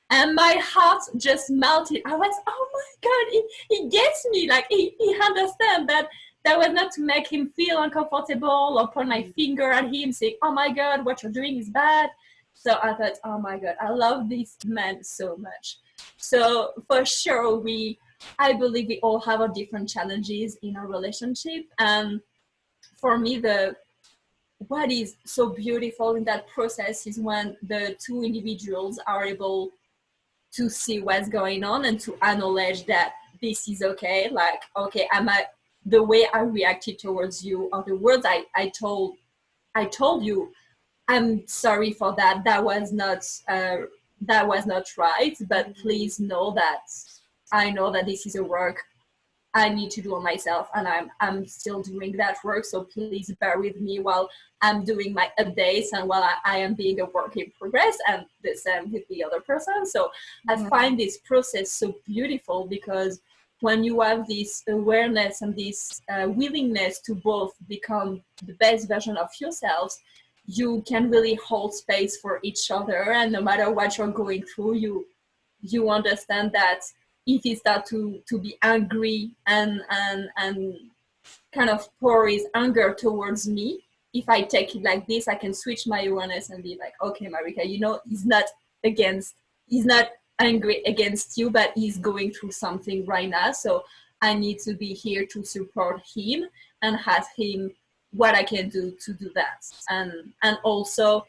And my heart just melted. I was, oh my God, he gets me. Like he understands that that was not to make him feel uncomfortable or point my finger at him saying, oh my God, what you're doing is bad. So I thought, oh my God, I love this man so much. So for sure, I believe we all have our different challenges in our relationship. And for me, what is so beautiful in that process is when the two individuals are able to see what's going on and to acknowledge that this is okay. Like, okay, the way I reacted towards you or the words I told you, I'm sorry for that. That was not right. But please know that I know that this is a work I need to do on myself, and I'm still doing that work. So please bear with me while I'm doing my updates and while I am being a work in progress, and the same with the other person. So I Yeah. find this process so beautiful because when you have this awareness and this willingness to both become the best version of yourselves, you can really hold space for each other, and no matter what you're going through, you understand that if he start to be angry and kind of pour his anger towards me, if I take it like this, I can switch my awareness and be like, okay, Marika, against he's not angry against you, but he's going through something right now, so I need to be here to support him and ask him what I can do to do that. And also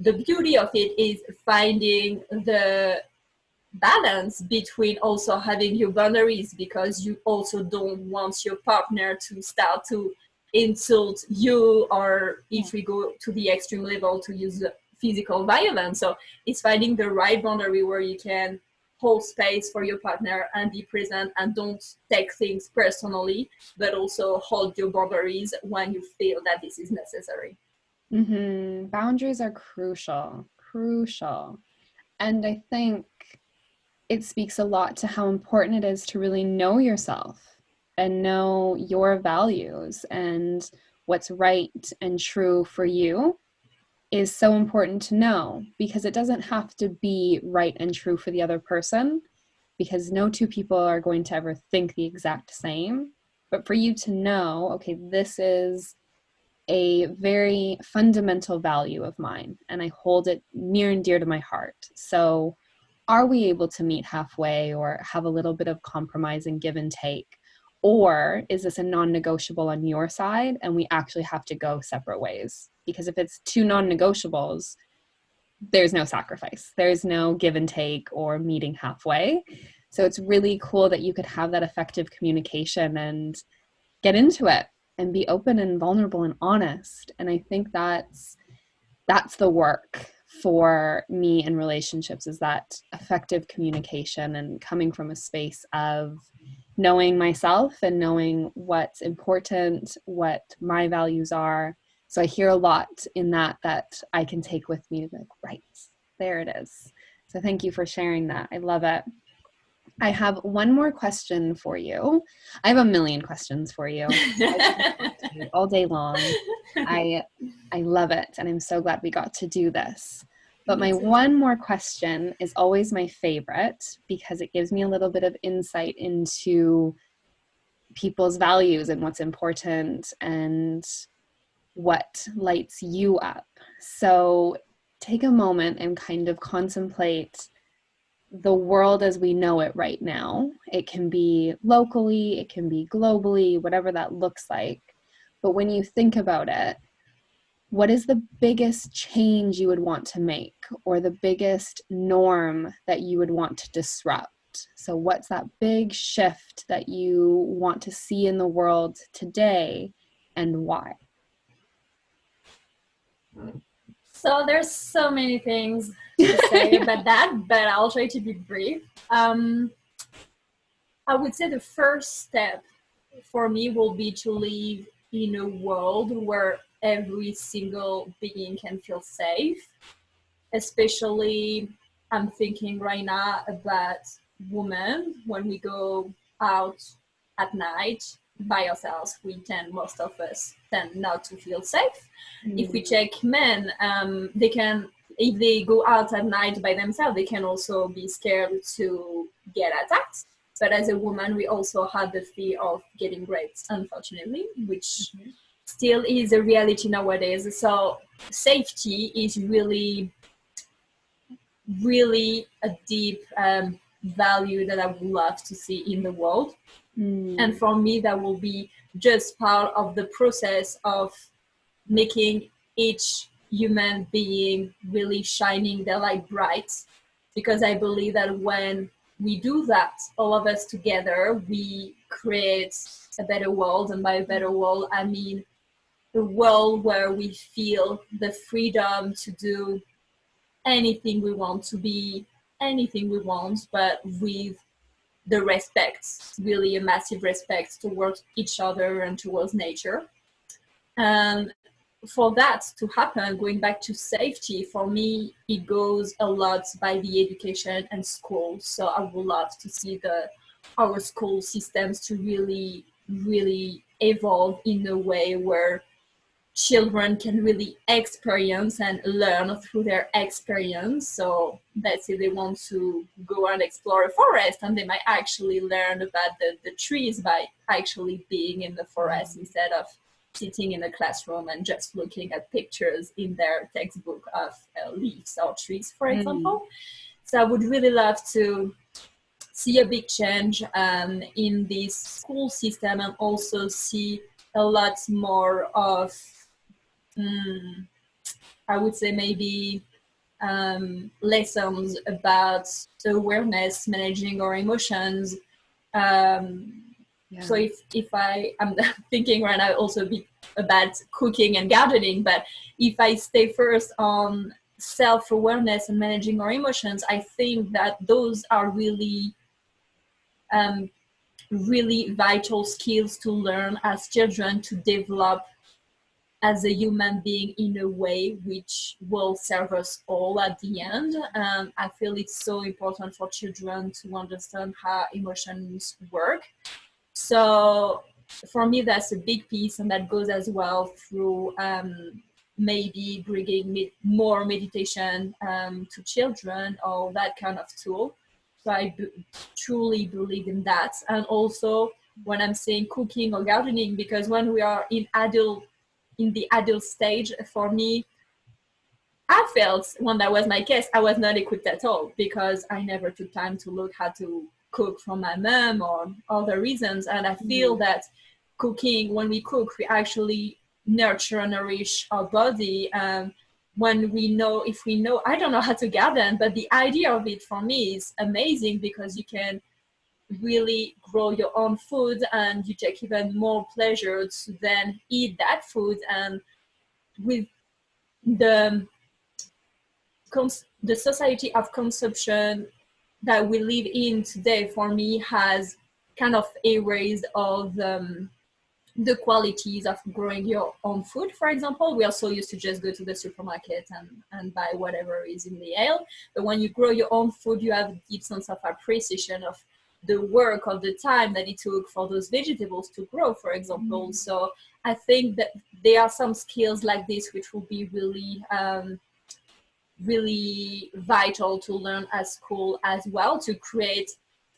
the beauty of it is finding the balance between also having your boundaries, because you also don't want your partner to start to insult you, or if we go to the extreme level, to use physical violence. So it's finding the right boundary where you can hold space for your partner and be present and don't take things personally, but also hold your boundaries when you feel that this is necessary. Boundaries are crucial, crucial. And I think it speaks a lot to how important it is to really know yourself and know your values and what's right and true for you is so important to know, because it doesn't have to be right and true for the other person, because no two people are going to ever think the exact same. But for you to know, okay, this is a very fundamental value of mine and I hold it near and dear to my heart. So are we able to meet halfway or have a little bit of compromise and give and take? Or is this a non-negotiable on your side and we actually have to go separate ways? Because if it's two non-negotiables, there's no sacrifice. There's no give and take or meeting halfway. So it's really cool that you could have that effective communication and get into it and be open and vulnerable and honest. And I think that's the work for me in relationships, is that effective communication and coming from a space of knowing myself and knowing what's important, what my values are. So I hear a lot in that I can take with me to be like, right, there it is. So thank you for sharing that. I love it. I have one more question for you. I have a million questions for you. I could talk to you all day long. I love it, and I'm so glad we got to do this. But Me my too. one more question is always my favorite, because it gives me a little bit of insight into people's values and what's important and what lights you up. So take a moment and kind of contemplate the world as we know it right now. It can be locally, it can be globally, whatever that looks like. But when you think about it, what is the biggest change you would want to make, or the biggest norm that you would want to disrupt? So what's that big shift that you want to see in the world today, and why? So there's so many things to say about that, but I'll try to be brief. I would say the first step for me will be to live in a world where every single being can feel safe. Especially, I'm thinking right now about women. When we go out at night by ourselves, most of us tend not to feel safe. If we check men, they can, if they go out at night by themselves, they can also be scared to get attacked. But as a woman, we also have the fear of getting raped, unfortunately, which still is a reality nowadays. So safety is really a deep value that I would love to see in the world. And for me, that will be just part of the process of making each human being really shining their light bright. Because I believe that when we do that, all of us together, we create a better world. And by a better world, I mean a world where we feel the freedom to do anything we want, to be anything we want, but with the respect, really a massive respect towards each other and towards nature. And for that to happen, going back to safety, for me, it goes a lot by the education and school. So I would love to see our school systems to really evolve in a way where children can really experience and learn through their experience. So let's say they want to go and explore a forest, and they might actually learn about the trees by actually being in the forest instead of sitting in a classroom and just looking at pictures in their textbook of leaves or trees, for Mm. example. So I would really love to see a big change in this school system, and also see a lot more of, I would say, maybe lessons about awareness, managing our emotions. Um, so Yeah. if I'm thinking right now also about cooking and gardening, but if I stay first on self-awareness and managing our emotions, I think that those are um, really vital skills to learn as children, to develop as a human being in a way which will serve us all at the end. I feel it's so important for children to understand how emotions work. So for me, that's a big piece, and that goes as well through maybe bringing more meditation to children, or that kind of tool. So truly believe in that. And also when I'm saying cooking or gardening, because when we are in the adult stage, for me, I felt when that was my case, I was not equipped at all, because I never took time to look how to cook from my mom or other reasons. And I feel Mm. that cooking, when we cook, we actually nurture and nourish our body. When we know, if we know, I don't know how to garden, but the idea of it for me is amazing, because you can really grow your own food, and you take even more pleasure to then eat that food. And with the the society of consumption that we live in today, for me, has kind of erased all the qualities of growing your own food. For example, we are so used to just go to the supermarket and buy whatever is in the aisle. But when you grow your own food, you have a deep sense of appreciation of the work, of the time that it took for those vegetables to grow, for example. Mm. So I think that there are some skills like this which will be really vital to learn at school as well, to create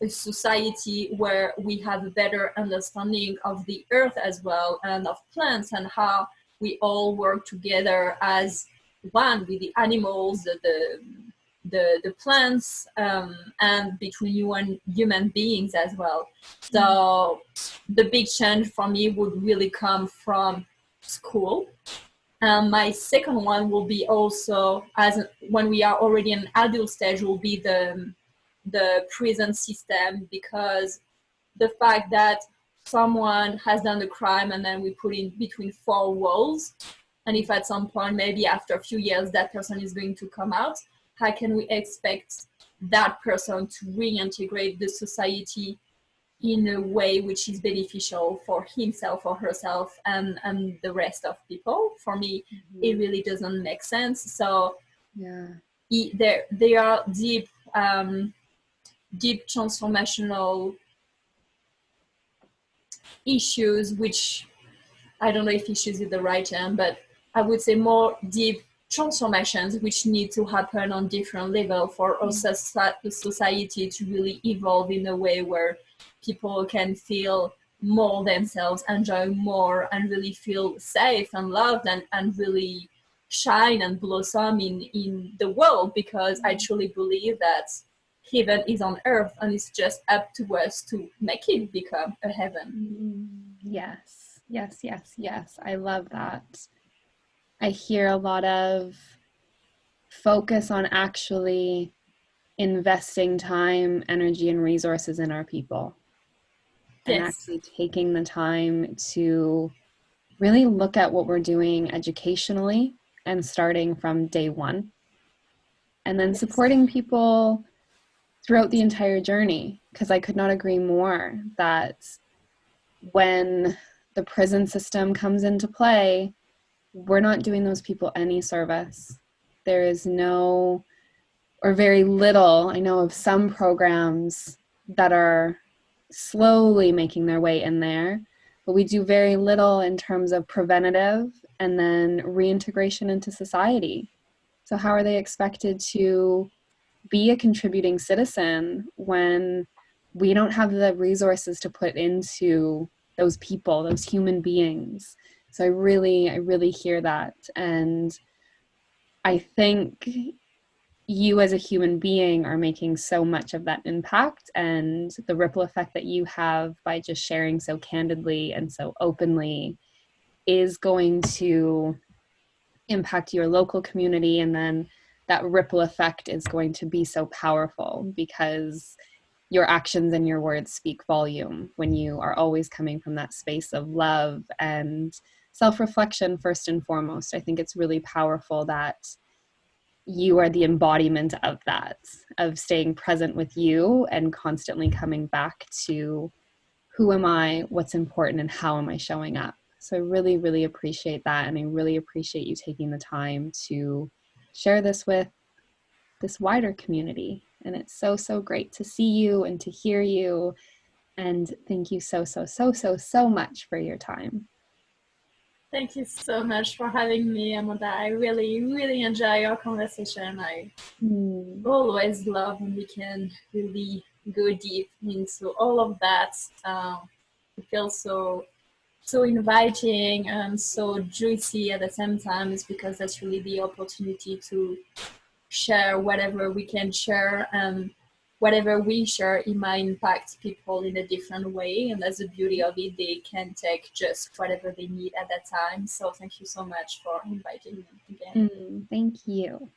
a society where we have a better understanding of the earth as well, and of plants, and how we all work together as one with the animals, the plants, and between you and human beings as well. Mm. So the big change for me would really come from school. My second one will be also, as when we are already in adult stage, will be the prison system, because the fact that someone has done the crime and then we put in between four walls, and if at some point, maybe after a few years, that person is going to come out, how can we expect that person to reintegrate the society in a way which is beneficial for himself or herself, and the rest of people? For me, it Mhm. really doesn't make sense. So Yeah. there are deep transformational issues, which, I don't know if issues is the right term, but I would say more deep transformations which need to happen on different level for our Mm. society to really evolve in a way where people can feel more themselves, enjoy more, and really feel safe and loved, and really shine and blossom in the world. Because I truly believe that heaven is on earth, and it's just up to us to make it become a heaven. Mm. Yes. Yes, yes, yes. I love that. I hear a lot of focus on actually investing time, energy, and resources in our people, and Yes. actually taking the time to really look at what we're doing educationally and starting from day one, and then Yes. supporting people throughout the entire journey. Because I could not agree more that when the prison system comes into play, we're not doing those people any service. There is no, or very little, I know of some programs that are slowly making their way in there, but we do very little in terms of preventative and then reintegration into society. So, how are they expected to be a contributing citizen when we don't have the resources to put into those people, those human beings? So, I really hear that. And I think you as a human being are making so much of that impact, and the ripple effect that you have by just sharing so candidly and so openly is going to impact your local community, and then that ripple effect is going to be so powerful because your actions and your words speak volume when you are always coming from that space of love and self-reflection first and foremost. I think it's really powerful that you are the embodiment of that, of staying present with you and constantly coming back to who am I, what's important, and how am I showing up. So I really, really appreciate that. And I really appreciate you taking the time to share this with this wider community. And it's so, so great to see you and to hear you. And thank you so, so, so, so, so much for your time. Thank you so much for having me, Amanda. I really, really enjoy our conversation. I Mm, always love when we can really go deep into all of that. It feels so inviting and so juicy at the same time, is because that's really the opportunity to share whatever we can share, and whatever we share, it might impact people in a different way, and that's the beauty of it. They can take just whatever they need at that time. So thank you so much for inviting me again. thank you.